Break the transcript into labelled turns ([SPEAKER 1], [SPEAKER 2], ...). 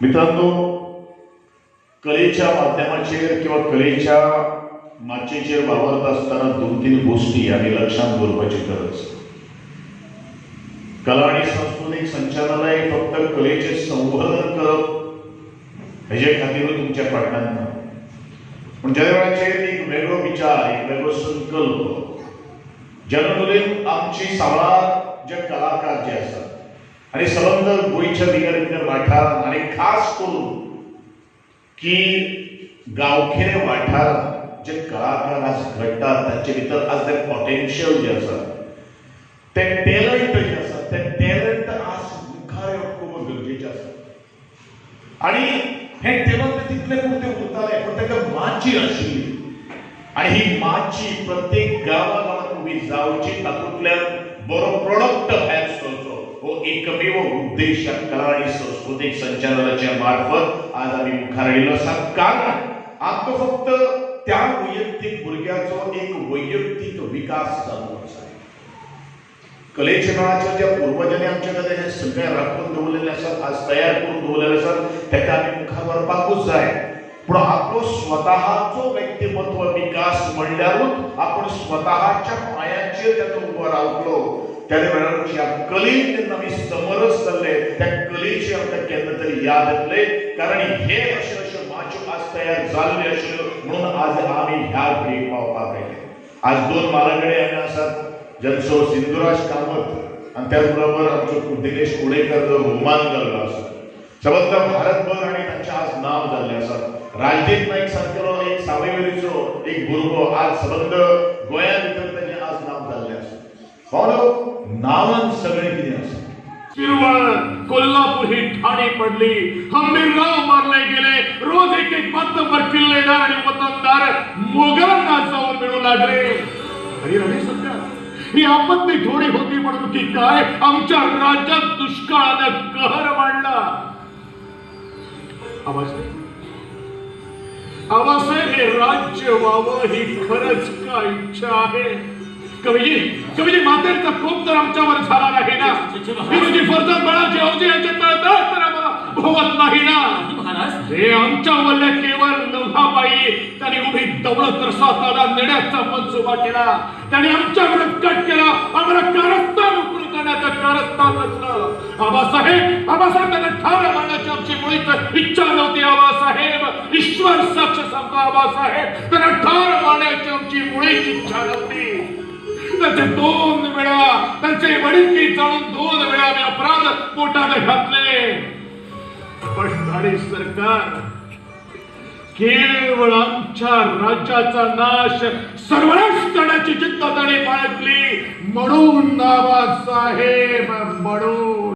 [SPEAKER 1] मित्रांनो, कलेच्या माध्यमाचेर किंवा कलेच्या माचेचेर वावरत असताना दोन तीन गोष्टी आम्ही लक्षात दवरपाची गरज. कला आणि सांस्कृतिक संचालनालय फक्त कलेचे संवर्धन करप हेजे खातीर तुमच्या फाटल्यान ना, पण ज्या वेळाचेर एक वेगळो विचार, एक वेगळो संकल्प जनमुलीन आमची सावळार जे कलाकार जे आसात आणि सबंद गोंयच्या भितर वाठारांत आणि खास करून की गांवखेडे वाठारांत जे कलाकार आज घडटात तांचे भितर आज ते पोटेन्शियल जे आसा, ते टॅलंट जे आसा, ते टॅलंट आज मुखार येवप खूब गरजेचें आसा. आणि हे टॅलंट तितले पुरते उरताले, पूण ताका माची आशिल्ली आणि ही माची प्रत्येक गांवांत उबी जावची, तातूंतल्यान बरो प्रोडक्ट भायर सरचो हो एकमेव उद्देश या कला आणि सांस्कृतिक संचालनाच्या मार्फत आज आम्ही मुखार आयिल्लो आसा. कारण आमकां फक्त त्या वैयक्तीक भुरग्याचो एक वैयक्तीक विकास जावंक आसा. कलेचे मळाचेर ज्या पुर्वजांनी आमच्या खातीर सगळें राखून दवरलेले आसात, आज तयार करून दवरलेले आसात, ताका आमी मुखार व्हरपाकूच जाय. पूण आपलो स्वताचो व्यक्तिमत्व विकास म्हणल्यारूच आपण स्वताच्या पांयाचेर जेन्ना उबो रावतलो, त्या वेळार ह्या कलेन जेन्ना आमी समरस जाल्ले, त्या कलेची आमकां केन्ना तरी याद येतले. कारण हे अशे अशे माच्यो आज तयार जाल्ले आशिल्ल्यो म्हणून आज आमी ह्या घडीक पावपाक आयले. आज दोन म्हारगडे आमी आसात, ज्यांचो सिंधुराज कामत आणि त्याच बरोबर आमचो दिनेश कुडेकर जो भोवमान जाल्लो आसा. सबंद भारतभर आणि तांचे आज नांव जाल्ले आसात. राजदीप नाईक सारकेलो एक सावयवेरीचो एक भुरगो आज सबंद गोंया भितर ताचें आज नांव जाल्लें आसा. हो नांवान सगळें कितें आसा.
[SPEAKER 2] शिरवळ, कोल्हापूर ही ठाणी पडली, हंबीरगाव मारले गेले, रोज एक एक मातबर किल्लेदार आणि वतनदार मोगलांना जाऊन मिळू लागले. अरे रवी सरकार, ही आपत्ती थोडी होती म्हणून की काय आमच्या राज्यात दुष्काळानं कहर मांडला. आबासाहेब, हे राज्य व्हावं ही खरंच काय इच्छा आहे? कवीजी मातेचा कोप तर आमच्यावर झाला नाही ना? तुझी फरजत बळाची औजी यांच्या तळतळ तर आम्हाला भोवत नाही ना? हे आमच्या वल्ले केवळ लोहाबाई त्यांनी उभी दौलत रसाताला नेण्याचा मनसुबा केला. त्यांनी आमच्या विरोधात कट केला, आम्हाला कारस्थान उकळून करण्याचं कारस्थान रचलं. आबासाहेब त्यांना ठार मारण्याची आमची मुळीच इच्छा नव्हती. आबासाहेब, ईश्वर साक्ष सांगतो, आबासाहेब त्यांना ठार मारण्याची आमची मुळीच इच्छा नव्हती. त्यांचे दोन वेळा त्यांचे वडील जाणून दोन वेळा आम्ही अपराध पोटात घातले. पण धाडी सरकार केवळ आमच्या राज्याचा नाश सर्वनाश करण्याची जिद्द त्याने बाळगली म्हणून आबासाहेब, म्हणून